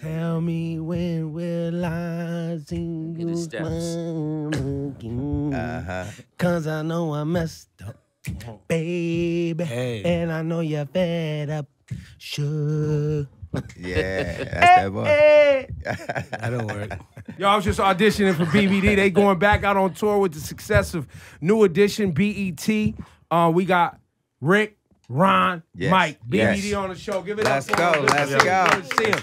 Tell me when will I see you smile again? Cause I know I messed up, baby. Hey. And I know you're fed up. Sure. Yeah, that's that boy. That don't work. Yo, I was just auditioning for BBD. They going back out on tour with the success of New Edition, BET. We got Rick, Ron, Mike, BBD on the show. Give it up for him. Let's go. See him.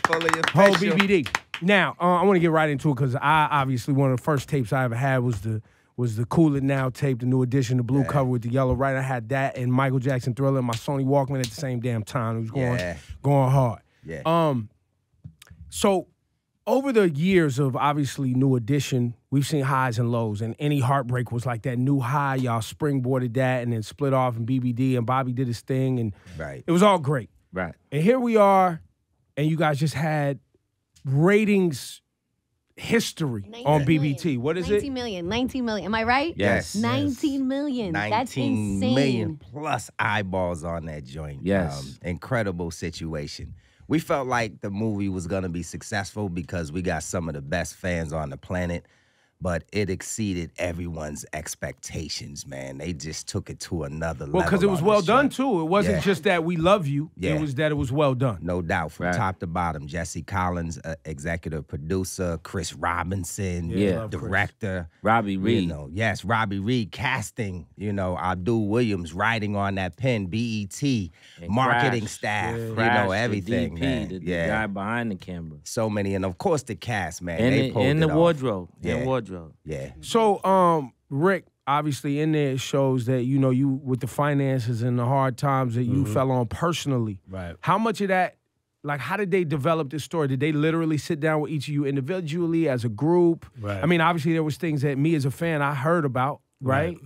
Whole BBD. Now, I want to get right into it because I obviously one of the first tapes I ever had was the Cool It Now tape, the New Edition, the blue cover with the yellow right. I had that and Michael Jackson Thriller and my Sony Walkman at the same damn time. It was going hard. Yeah. So over the years of obviously New Edition, we've seen highs and lows, and Any Heartbreak was like that new high. Y'all springboarded that and then split off, and BBD and Bobby did his thing, and it was all great. Right. And here we are, and you guys just had ratings history on BBT. What is 19 million. 19 million. Am I right? Yes. 19 million. That's 19 insane. million plus eyeballs on that joint. Yes. Incredible situation. We felt like the movie was going to be successful because we got some of the best fans on the planet, but it exceeded everyone's expectations, man. They just took it to another level. Well, because it was well done, too. It wasn't just that we love you. It was that it was well done. No doubt, from top to bottom. Jesse Collins, executive producer. Chris Robinson, director. Robbie Reed. Yes, Robbie Reed, casting. Abdul Williams writing on that pen. BET, and marketing Crash. staff. Crash, Everything, the DP, man. the guy behind the camera. So many, and of course the cast, man. And they pulled in it the off. wardrobe. Yeah. In wardrobe. Yeah. So, Rick, obviously in there it shows that, you with the finances and the hard times that you fell on personally. Right. How much of that, like, how did they develop this story? Did they literally sit down with each of you individually as a group? Right. I mean, obviously there was things that me as a fan, I heard about, right?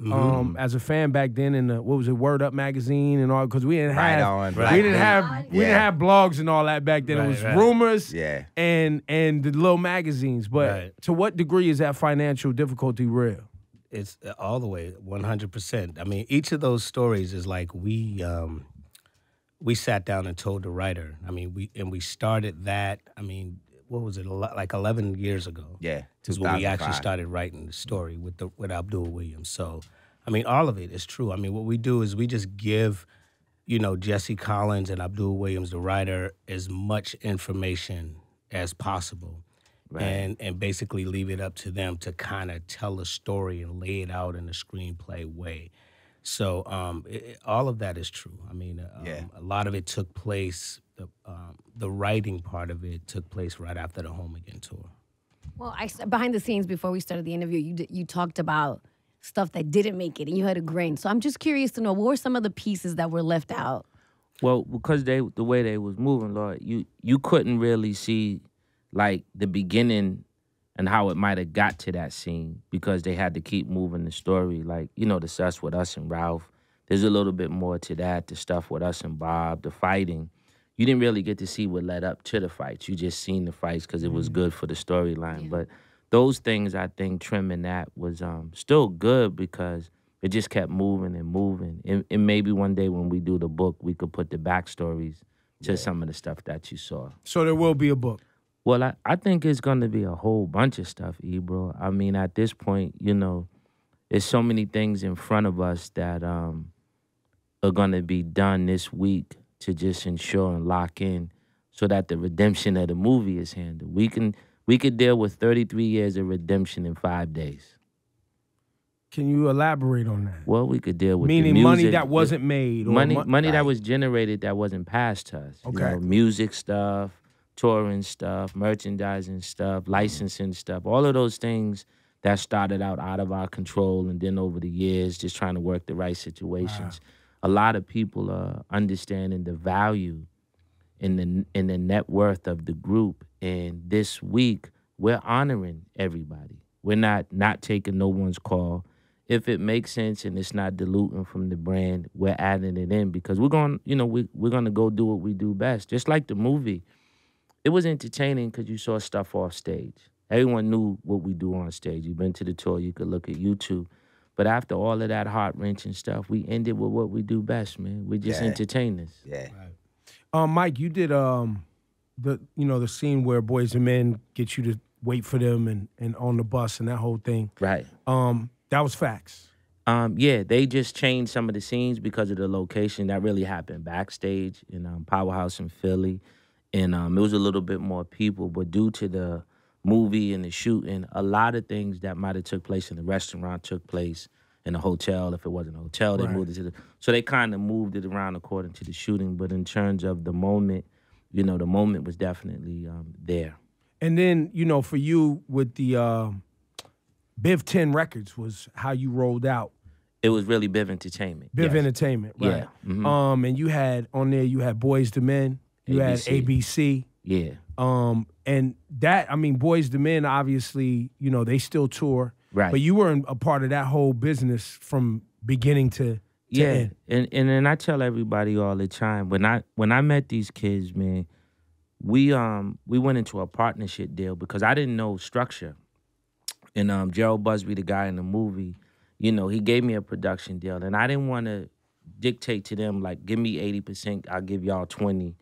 As a fan back then in the, Word Up magazine and all, because we didn't have, we didn't have blogs and all that back then. It was rumors and the little magazines. But to what degree is that financial difficulty real? It's all the way 100%. I mean, each of those stories is like we sat down and told the writer. I mean, we started that. I mean, what was it? Like 11 years ago. Yeah, is when we actually started writing the story with Abdul Williams. So, I mean, all of it is true. I mean, what we do is we just give, Jesse Collins and Abdul Williams, the writer, as much information as possible. Right. And basically leave it up to them to kind of tell a story and lay it out in a screenplay way. So all of that is true. I mean, a lot of it took place, the writing part of it took place right after the Home Again tour. Well, behind the scenes, before we started the interview, you talked about stuff that didn't make it, and you had a grin. So I'm just curious to know, what were some of the pieces that were left out? Well, because the way they was moving, Lord, you couldn't really see like the beginning and how it might have got to that scene because they had to keep moving the story. Like, the stuff with us and Ralph, there's a little bit more to that, the stuff with us and Bob, the fighting. You didn't really get to see what led up to the fights. You just seen the fights because it was good for the storyline. But those things, I think, trimming that was still good because it just kept moving and moving. And maybe one day when we do the book, we could put the backstories to some of the stuff that you saw. So there will be a book. Well, I think it's going to be a whole bunch of stuff, Ebro. I mean, at this point, there's so many things in front of us that are going to be done this week to just ensure and lock in so that the redemption of the movie is handled. We could deal with 33 years of redemption in 5 days. Can you elaborate on that? Well, we could deal with meaning the music, money that wasn't made. Or money that was generated that wasn't passed to us. Okay. Music stuff, touring stuff, merchandising stuff, licensing stuff, all of those things that started out of our control and then over the years just trying to work the right situations. Wow. A lot of people are understanding the value in the net worth of the group. And this week, we're honoring everybody. We're not taking no one's call. If it makes sense and it's not diluting from the brand, we're adding it in because we're going, we're going to go do what we do best. Just like the movie. It was entertaining because you saw stuff off stage. Everyone knew what we do on stage. You've been to the tour, you could look at YouTube. But after all of that heart-wrenching stuff, we ended with what we do best, man. We just entertainers. Yeah. Mike, you did the scene where Boys and Men get you to wait for them and on the bus and that whole thing. Right. That was facts. Yeah, they just changed some of the scenes because of the location. That really happened backstage in Powerhouse in Philly. And it was a little bit more people, but due to the movie and the shooting, a lot of things that might have took place in the restaurant took place in a hotel. If it wasn't a hotel, they moved it to so they kind of moved it around according to the shooting. But in terms of the moment, the moment was definitely there. And then, for you with the Biv 10 Records was how you rolled out. It was really Biv Entertainment. Biv Entertainment, right. Yeah. Mm-hmm. And you had Boys II Men, you had ABC. Yeah. And that, Boys II Men, obviously, they still tour. Right. But you were a part of that whole business from beginning to end. And I tell everybody all the time, when I met these kids, man, we went into a partnership deal because I didn't know structure. And Gerald Busby, the guy in the movie, he gave me a production deal, and I didn't want to dictate to them like, give me 80%, I'll give y'all 20.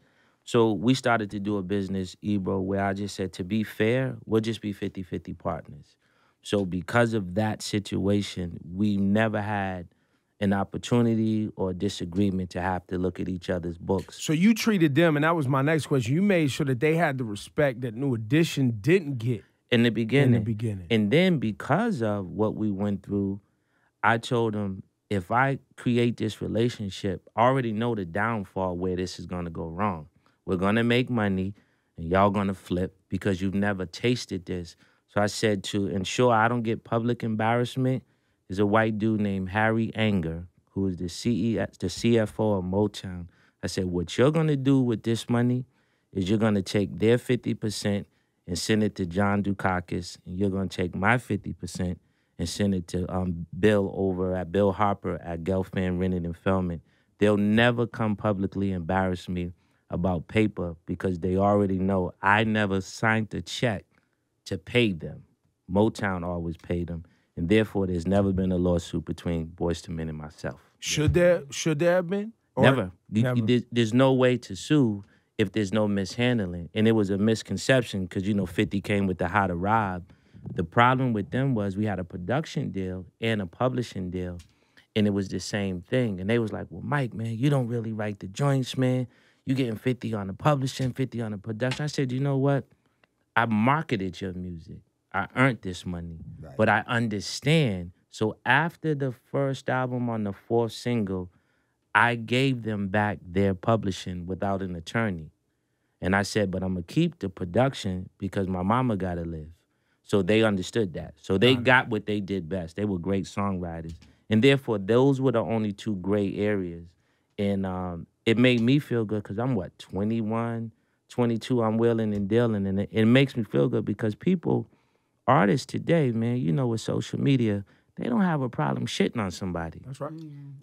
So we started to do a business, Ebro, where I just said, to be fair, we'll just be 50-50 partners. So because of that situation, we never had an opportunity or disagreement to have to look at each other's books. So you treated them, and that was my next question, you made sure that they had the respect that New Edition didn't get. In the beginning. And then because of what we went through, I told them, if I create this relationship, I already know the downfall where this is going to go wrong. We're going to make money, and y'all going to flip because you've never tasted this. So I said, to ensure I don't get public embarrassment, there's a white dude named Harry Anger, who is the CFO of Motown. I said, what you're going to do with this money is you're going to take their 50% and send it to John Dukakis, and you're going to take my 50% and send it to Bill Harper at Gelfand, Rennet, and Feldman. They'll never come publicly embarrass me about paper because they already know I never signed a check to pay them. Motown always paid them, and therefore there's never been a lawsuit between Boys II Men and myself. Should there have been? Never. There's no way to sue if there's no mishandling. And it was a misconception because, 50 came with the How to Rob. The problem with them was we had a production deal and a publishing deal, and it was the same thing. And they was like, well, Mike, man, you don't really write the joints, man. You getting 50 on the publishing, 50 on the production. I said, you know what? I marketed your music. I earned this money, right. But I understand. So after the first album on the fourth single, I gave them back their publishing without an attorney. And I said, but I'm going to keep the production because my mama got to live. So they understood that. So they got what they did best. They were great songwriters. And therefore, those were the only two gray areas. And it made me feel good because I'm, 21, 22, I'm wheeling and dealing. And it makes me feel good because artists today, man, with social media, they don't have a problem shitting on somebody. That's right.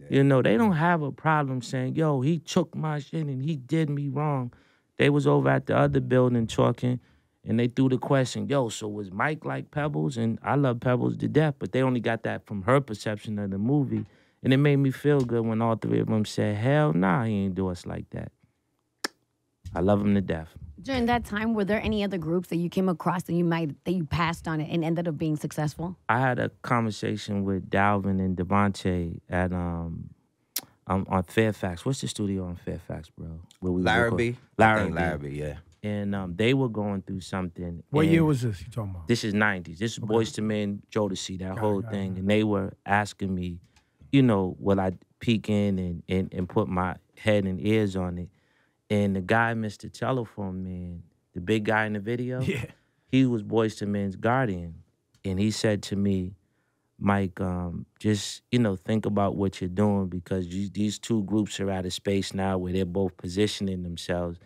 They don't have a problem saying, yo, he took my shit and he did me wrong. They was over at the other building talking, and they threw the question, yo, so was Mike like Pebbles? And I love Pebbles to death, but they only got that from her perception of the movie. And it made me feel good when all three of them said, hell nah, he ain't do us like that. I love him to death. During that time, were there any other groups that you came across that you passed on it and ended up being successful? I had a conversation with Dalvin and Devontae at on Fairfax. What's the studio on Fairfax, bro? Larrabee, yeah. And they were going through something. What year was this you talking about? This is 90s. This is Boys II Men, Jodeci, that whole thing. And they were asking me, will I peek in and put my head and ears on it? And the guy, Mr. Telephone Man, the big guy in the video, he was Boys II Men's guardian. And he said to me, Mike, just, think about what you're doing because these two groups are at a space now where they're both positioning themselves.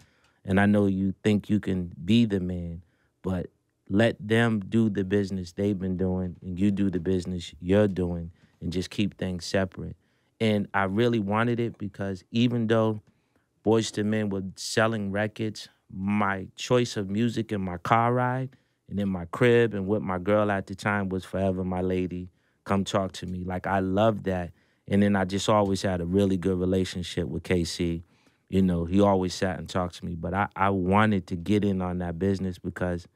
And I know you think you can be the man, but let them do the business they've been doing and you do the business you're doing and just keep things separate. And I really wanted it because even though Boys II Men were selling records, my choice of music in my car ride and in my crib and with my girl at the time was Forever My Lady, Come Talk to Me. Like, I loved that. And then I just always had a really good relationship with KC. You know, he always sat and talked to me. But I wanted to get in on that business because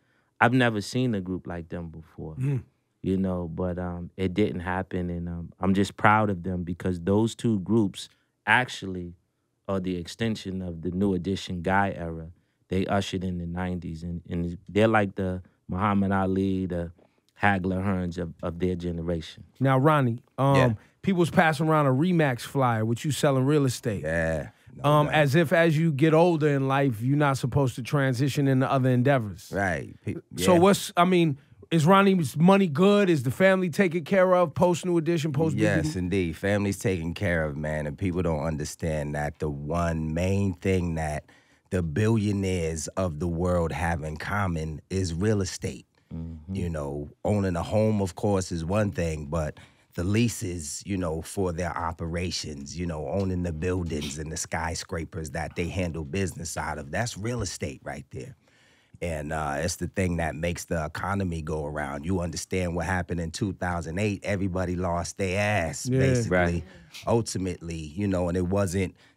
I've never seen a group like them before. You know, but it didn't happen, and I'm just proud of them because those two groups actually are the extension of the New Edition Guy era. They ushered in the 90s, and they're like the Muhammad Ali, the Hagler Hearns of their generation. Now, Ronnie, people's passing around a Remax flyer, which you selling real estate. Yeah. As if as you get older in life, you're not supposed to transition into other endeavors. Right. So is Ronnie's money good? Is the family taken care of post New Edition, post Yes, indeed. Family's taken care of, man. And people don't understand that the one main thing that the billionaires of the world have in common is real estate. You know, owning a home, of course, is one thing, but the leases, you know, for their operations, you know, owning the buildings and the skyscrapers that they handle business out of, that's real estate right there. And it's the thing that makes the economy go around. You understand what happened in 2008. Everybody lost their ass, basically. Right. Ultimately, you know, and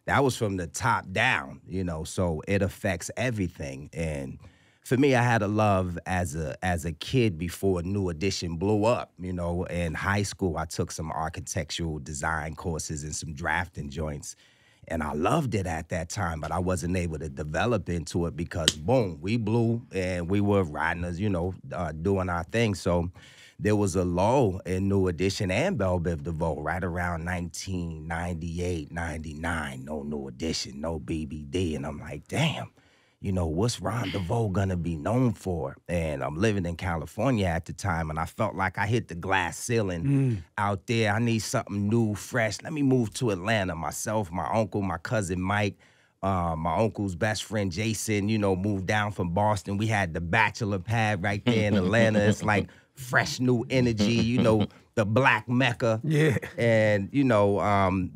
that was from the top down, you know, so it affects everything. And for me, I had a love as a kid before New Edition blew up, you know. In high school, I took some architectural design courses and some drafting joints. And I loved it at that time, but I wasn't able to develop into it because, boom, we blew and we were riding us, you know, doing our thing. So there was a lull in New Edition and Bell Biv DeVoe right around 1998, 99. No New Edition, no BBD. And I'm like, damn, you know, what's Ron DeVoe gonna be known for? And I'm living in California at the time, and I felt like I hit the glass ceiling out there. I need something new, fresh. Let me move to Atlanta. Myself, my uncle, my cousin Mike, my uncle's best friend Jason, you know, moved down from Boston. We had the bachelor pad right there in Atlanta. It's like fresh new energy, you know, the black Mecca. Yeah. And, you know,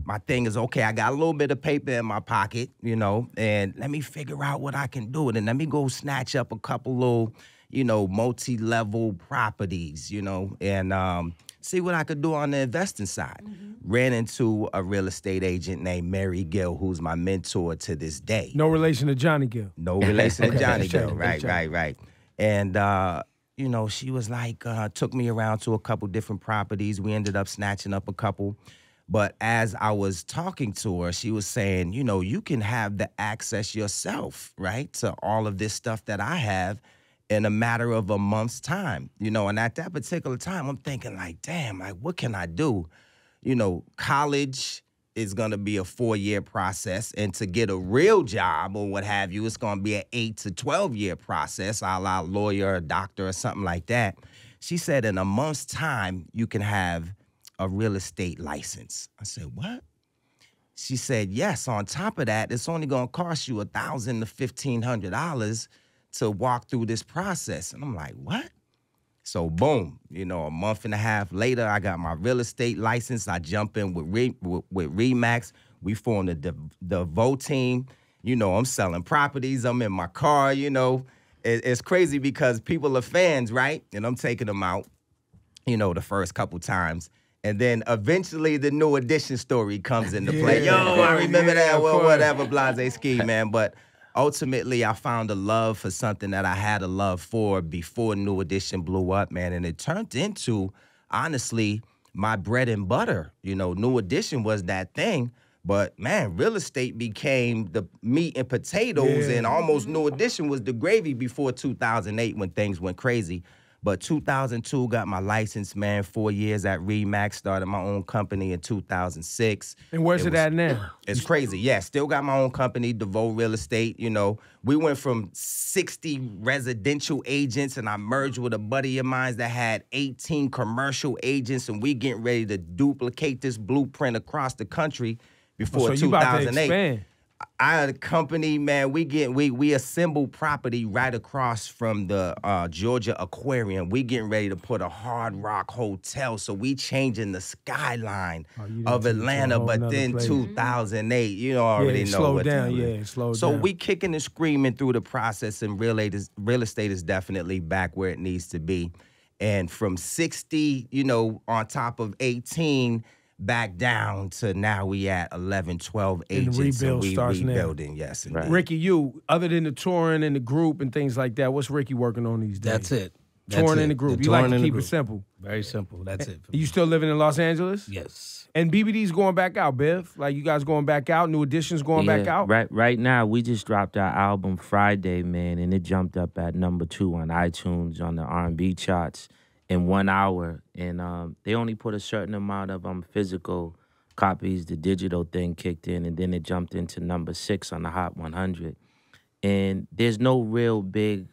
my thing is, okay, I got a little bit of paper in my pocket, you know, and let me figure out what I can do. And let me go snatch up a couple little, you know, multi-level properties, you know, and see what I could do on the investing side. Ran into a real estate agent named Mary Gill, who's my mentor to this day. No relation to Johnny Gill. No relation to Johnny Gill. Right. And, you know, she was like, took me around to a couple different properties. We ended up snatching up a couple. But as I was talking to her, she was saying, you know, you can have the access yourself, right, to all of this stuff that I have in a matter of a month's time. You know, and at that particular time, I'm thinking like, damn, like, what can I do? You know, college is going to be a 4-year process. And to get a real job or what have you, it's going to be an 8 to 12-year process, a la lawyer, or doctor, or something like that. She said in a month's time, you can have a real estate license. I said, what? She said, yes, on top of that, it's only going to cost you $1,000 to $1,500 to walk through this process. And I'm like, what? So boom, you know, a month and a half later, I got my real estate license. I jump in with Remax. We formed the Devoe team. You know, I'm selling properties. I'm in my car, you know. It's crazy because people are fans, right? And I'm taking them out, you know, the first couple times. And then eventually the New Edition story comes into play. Yo, I remember that, well, whatever, blase ski, man. But ultimately, I found a love for something that I had a love for before New Edition blew up, man. And it turned into, honestly, my bread and butter. You know, New Edition was that thing. But, man, real estate became the meat and potatoes, and almost New Edition was the gravy before 2008 when things went crazy. But 2002, got my license, man, 4 years at Remax, started my own company in 2006. And where's it at now? It's crazy. Yeah, still got my own company, Devoe Real Estate. You know, we went from 60 residential agents, and I merged with a buddy of mine that had 18 commercial agents, and we getting ready to duplicate this blueprint across the country before 2008. You about to expand. I had a company, man. We assemble property right across from the Georgia Aquarium. We getting ready to put a Hard Rock hotel, so we changing the skyline of Atlanta. But then 2008, you already know what time it is. Slow down. So we kicking and screaming through the process, and real estate is definitely back where it needs to be. And from 60, you know, on top of 18. back down to now we at 11, 12 agents. And the rebuild starts rebuilding, now. Yes. Right. Ricky, you, other than the touring and the group and things like that, what's Ricky working on these days? That's it. Touring in the group. You like to keep it simple. Very simple. That's it. You still living in Los Angeles? Yes. And BBD's going back out, Biv. Like you guys going back out, new editions going back out? Right now, we just dropped our album Friday, man, and it jumped up at #2 on iTunes on the R&B charts in 1 hour. And they only put a certain amount of physical copies. The digital thing kicked in, and then it jumped into #6 on the Hot 100. And there's no real big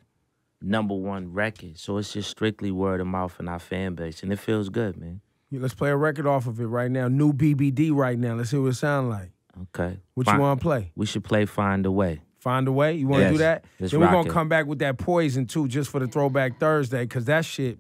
#1 record, so it's just strictly word of mouth in our fan base, and it feels good, man. Yeah, let's play a record off of it right now. New BBD right now. Let's see what it sounds like. Okay. What you want to play? We should play Find a Way. Find a Way? You want to do that? Let's then we're rock going to it. come back with that Poison, too, just for the Throwback Thursday, because that shit...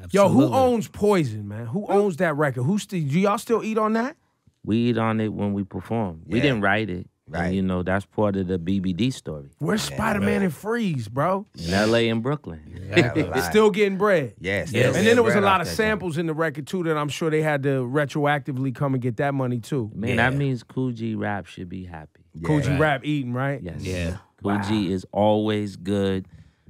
Absolutely. Yo, who owns Poison, man? Who owns that record? Do y'all still eat on that? We eat on it when we perform. We Yeah. didn't write it. Right. And, you know, that's part of the BBD story. Where's Spider-Man and Freeze, bro? In L.A. and Brooklyn. It's still getting bread. Yes. And then there was a lot of samples in the record, too, that I'm sure they had to retroactively come and get that money, too. Man, that means Cool G Rap should be happy. Cool G Rap eating, right? Yes. Yeah. Cool G is always good,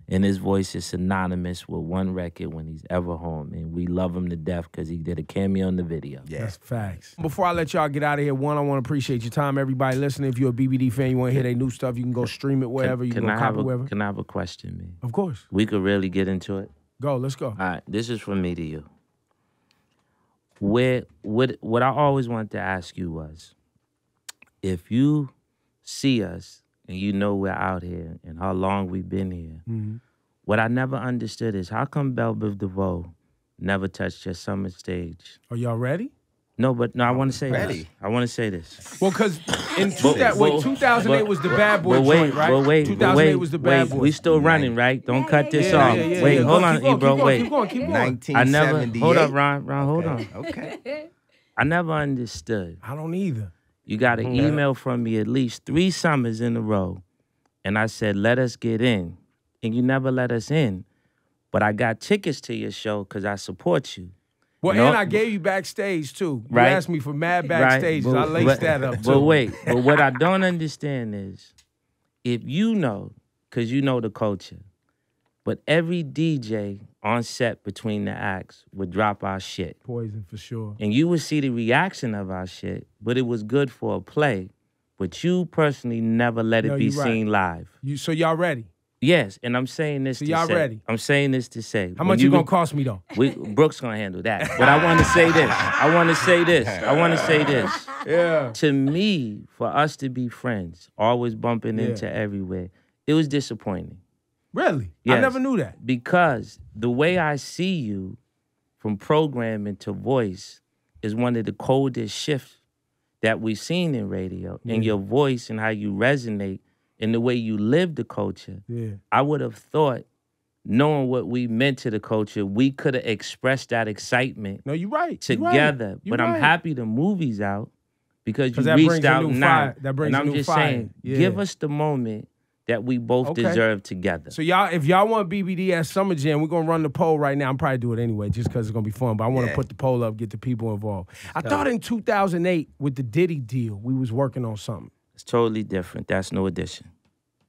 and his voice is synonymous with one record when he's ever home. And we love him to death because he did a cameo in the video. Yeah. That's facts. Before I let y'all get out of here, one, I want to appreciate your time. Everybody listening, if you're a BBD fan, you want to hear their new stuff, you can go stream it wherever. You can go copy it wherever. Can I have a question, man? Of course. We could really get into it. Go, let's go. All right, this is from me to you. What I always wanted to ask you was, if you see us and you know we're out here and how long we've been here, what I never understood is how come Bell Biv DeVoe never touched your summer stage? Are y'all ready? No, I want to say Ready. this. I want to say this. Well, because in 2008 was the Bad Boy joint, right? 2008 was the Bad Boy. We still running, right? Don't cut this off. yeah, Wait, yeah. hold on, Keep going, Ebro. Wait. Keep going. 1978. Hold up, Ron, hold on. Okay. I never understood. I don't either. You got an email from me at least 3 summers in a row, and I said, let us get in. And you never let us in. But I got tickets to your show because I support you. Well, No, and I gave you backstage, too. You Right. asked me for mad backstage. I laced that up, too. But wait, but what I don't understand is, if you know, because you know the culture, but every DJ on set between the acts would drop our shit. Poison, for sure. And you would see the reaction of our shit, but it was good for a play. But you personally never let it be you're right. seen live. So y'all ready? Yes, and I'm saying this So to y'all say. ready? I'm saying this to say. How much you gonna cost me, though? Brooks gonna handle that. But I want to say this. I want to say this. Yeah. To me, for us to be friends, always bumping into everywhere, it was disappointing. Really? Yes. I never knew that. Because the way I see you from programming to voice is one of the coldest shifts that we've seen in radio. And your voice and how you resonate and the way you live the culture. Yeah. I would have thought, knowing what we meant to the culture, we could have expressed that excitement No, you're right. together. You're but I'm right. happy the movie's out because you that reached brings a out new now. fire. That brings and a I'm new just fire. saying, Yeah. give us the moment that we both Okay. deserve together. So if y'all want BBD at Summer Jam, we're gonna run the poll right now. I'm probably do it anyway, just because it's gonna be fun. But I want to put the poll up, get the people involved. I thought in 2008 with the Diddy deal, we was working on something. It's totally different. That's no addition.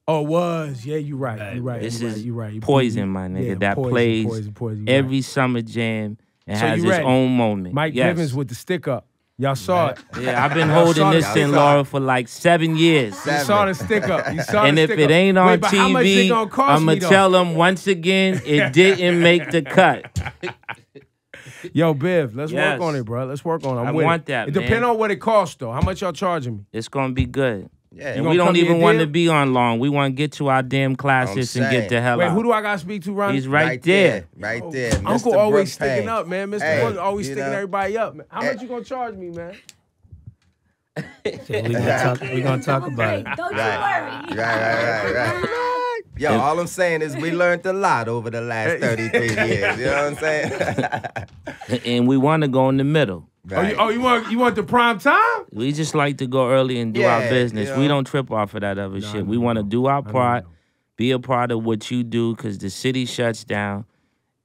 Oh, it was. Yeah, you're right. You're right. This you're is right. You're right. Poison, my nigga. Yeah, that Poison, plays Poison. every summer jam and So has you its ready? own moment. Mike Yes. Bivins with the stick up. Y'all saw it. Yeah, I've been Y'all holding saw this the in, stick up. Laura, for like 7 years. You saw the stick up. You saw And the if stick it up. ain't on Wait, but how much it TV, gonna cost I'm me, going to though? tell them once again, it didn't make the cut. Yo, Biv, let's Yes. work on it, bro. Let's work on it. I'm I with want it. that, It man. depends on what it costs, though. How much y'all charging me? It's going to be good. Yeah. And gonna we don't cut me a even want to deal? be on long. We want to get to our damn classes and get the hell Wait, out. who do I got to speak to, Ron? He's right there. Right there. Uncle Mr. always Brooke sticking Payne. up, man. Mr. Hey, Brooke always you sticking know. everybody up, man. How much you gonna charge me, man? We're gonna talk about it. Don't you worry. Right. Yo, all I'm saying is we learned a lot over the last 33 years. You know what I'm saying? And we want to go in the middle. Right. You want the prime time? We just like to go early and do our Yeah, business. you know. We don't trip off of that other shit. We want to do our part, be a part of what you do, because the city shuts down.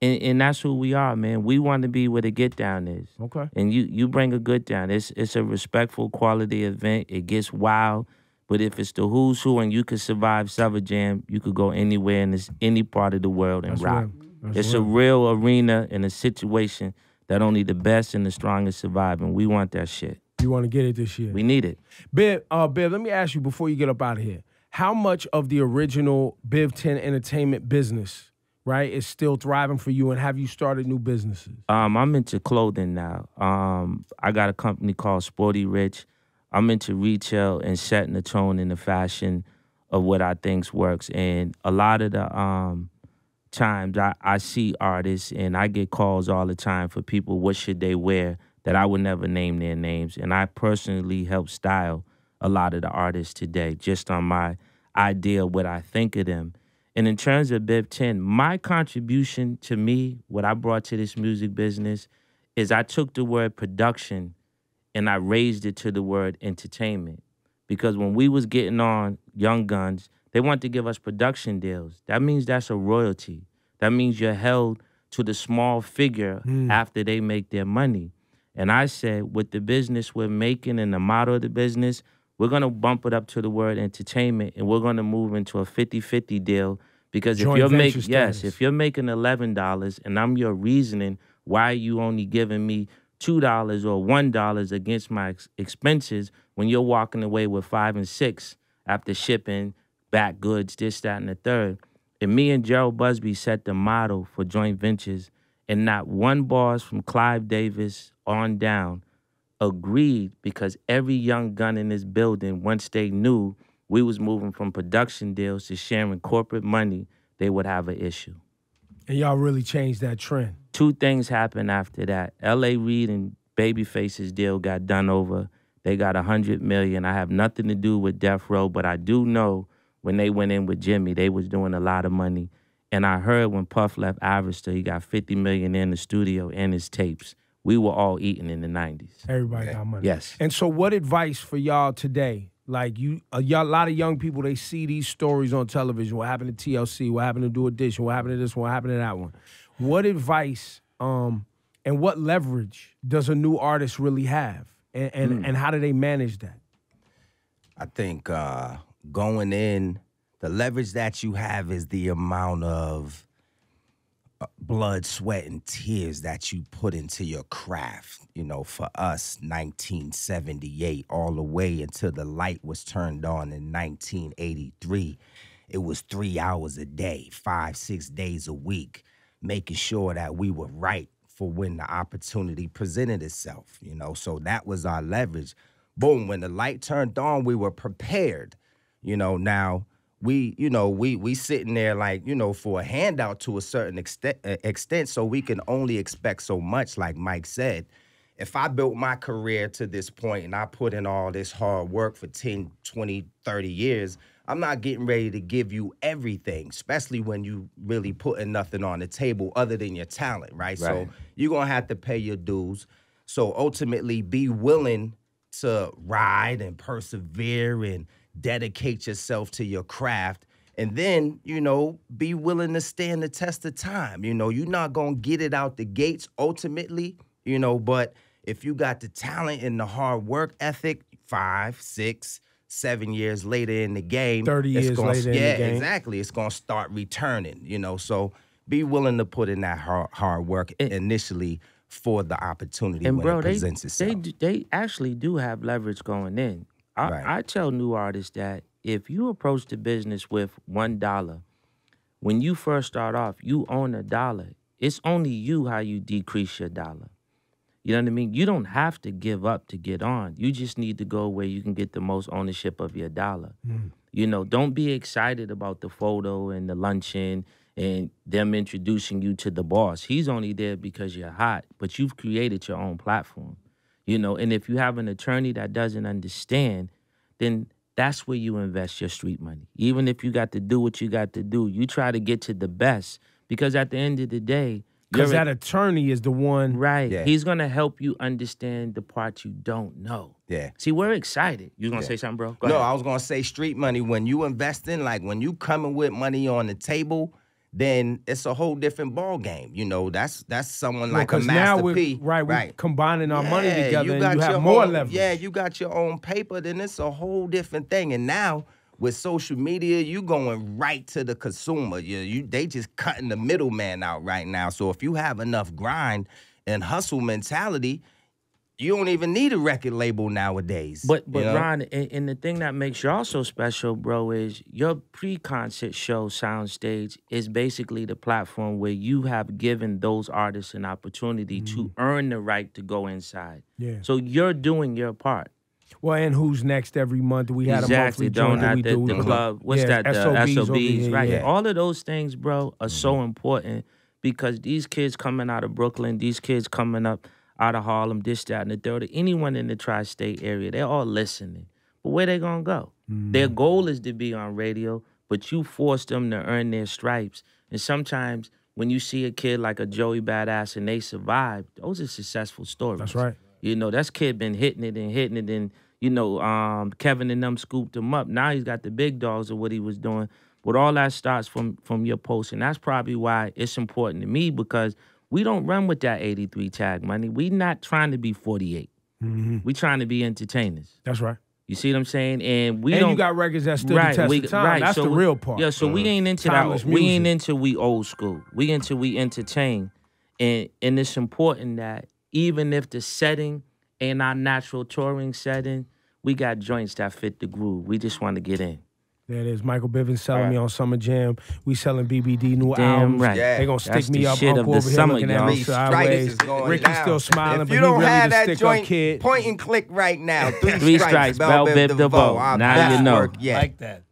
And that's who we are, man. We want to be where the get down is. Okay. And you bring a good down. It's a respectful quality event. It gets wild. But if it's the who's who and you could survive Summer Jam, you could go anywhere in any part of the world and rock. It's a real arena and a situation that only the best and the strongest survive, and we want that shit. You want to get it this year? We need it. Biv, let me ask you before you get up out of here. How much of the original Biv 10 entertainment business, right, is still thriving for you, and have you started new businesses? I'm into clothing now. I got a company called Sporty Rich. I'm into retail and setting the tone in the fashion of what I think works. And a lot of the times I see artists and I get calls all the time for people, what should they wear, that I would never name their names. And I personally help style a lot of the artists today just on my idea of what I think of them. And in terms of Biv 10, my contribution to me, what I brought to this music business, is I took the word production and I raised it to the word entertainment. Because when we was getting on Young Guns, they want to give us production deals. That means that's a royalty. That means you're held to the small figure after they make their money. And I said, with the business we're making and the model of the business, we're going to bump it up to the word entertainment, and we're going to move into a 50-50 deal. Because if you're making $11 and I'm your reasoning why you only giving me $2 or $1 against my expenses when you're walking away with $5 and $6 after shipping back goods, this, that, and the third. And me and Gerald Busby set the model for joint ventures, and not one boss from Clive Davis on down agreed, because every young gun in this building, once they knew we was moving from production deals to sharing corporate money, they would have an issue. And y'all really changed that trend. Two things happened after that. L.A. Reid and Babyface's deal got done over. They got $100 million. I have nothing to do with Death Row, but I do know when they went in with Jimmy, they was doing a lot of money. And I heard when Puff left Arista, he got $50 million in the studio and his tapes. We were all eating in the 90s. Everybody got money. Yes. And so what advice for y'all today? Like a lot of young people, they see these stories on television. What happened to TLC? What happened to Do Edition? What happened to this one? What happened to that one? What advice and what leverage does a new artist really have? And how do they manage that? I think going in, the leverage that you have is the amount of blood, sweat, and tears that you put into your craft. You know, for us, 1978, all the way until the light was turned on in 1983, it was 3 hours a day, 5-6 days a week, making sure that we were right for when the opportunity presented itself, you know. So that was our leverage. Boom, when the light turned on, we were prepared. You know, now we sitting there like, you know, for a handout to a certain extent, so we can only expect so much, like Mike said. If I built my career to this point and I put in all this hard work for 10, 20, 30 years, I'm not getting ready to give you everything, especially when you really putting nothing on the table other than your talent, right? So you're going to have to pay your dues. So ultimately, be willing to ride and persevere and dedicate yourself to your craft. And then, you know, be willing to stand the test of time. You know, you're not going to get it out the gates ultimately, you know, but if you got the talent and the hard work ethic, 5, 6, 7 years later in the game, 30 years later in the game. Yeah, exactly. It's going to start returning, you know. So be willing to put in that hard work initially for the opportunity and when it presents itself. They actually do have leverage going in. I tell new artists that if you approach the business with $1, when you first start off, you own $1. It's only you how you decrease your dollar. You know what I mean? You don't have to give up to get on. You just need to go where you can get the most ownership of your dollar. You know, don't be excited about the photo and the luncheon and them introducing you to the boss. He's only there because you're hot, but you've created your own platform. You know, and if you have an attorney that doesn't understand, then that's where you invest your street money. Even if you got to do what you got to do, you try to get to the best, because at the end of the day, because that attorney is the one. Right. Yeah. He's going to help you understand the part you don't know. Yeah. See, we're excited. You going to say something, bro? Go ahead. I was going to say street money. When you invest in, like when you coming with money on the table, then it's a whole different ball game. You know, that's someone like a Master now we're, P. We're combining our money together you and you have your more own, leverage. Yeah, you got your own paper, then it's a whole different thing. And now with social media, you going right to the consumer. They just cutting the middleman out right now. So if you have enough grind and hustle mentality, you don't even need a record label nowadays. But Ron, and the thing that makes y'all so special, bro, is your pre-concert show soundstage is basically the platform where you have given those artists an opportunity to earn the right to go inside. Yeah. So you're doing your part. Well, and Who's Next every month? We had a monthly joint that we do. The club. What's that? The SOBs, right? Yeah. All of those things, bro, are so important because these kids coming out of Brooklyn, these kids coming up out of Harlem, this, that, and the third, anyone in the tri-state area, they're all listening. But where they gonna go? Their goal is to be on radio, but you force them to earn their stripes. And sometimes when you see a kid like a Joey Badass and they survive, those are successful stories. That's right. You know, that kid been hitting it, and you know, Kevin and them scooped him up. Now he's got the big dogs of what he was doing. But all that starts from your post, and that's probably why it's important to me because we don't run with that 83 tag money. We not trying to be 48. We trying to be entertainers. That's right. You see what I'm saying? And you got records that stood the test of time. Right. That's so the real part. Yeah, so we ain't into Timeless that. music. We ain't into we old school. We entertain. And it's important that even if the setting ain't our natural touring setting, we got joints that fit the groove. We just want to get in. There it is. Michael Bivin selling me on Summer Jam. We selling BBD new Damn albums. right. They gonna stick That's me the up. shit Uncle of over the here summer, looking at y'all. me sideways. Ricky's still smiling, If but you he don't really have the that stick joint, up kid. Point and click right now. Three strikes, Bell Biv DeVoe. Now you know. Like that.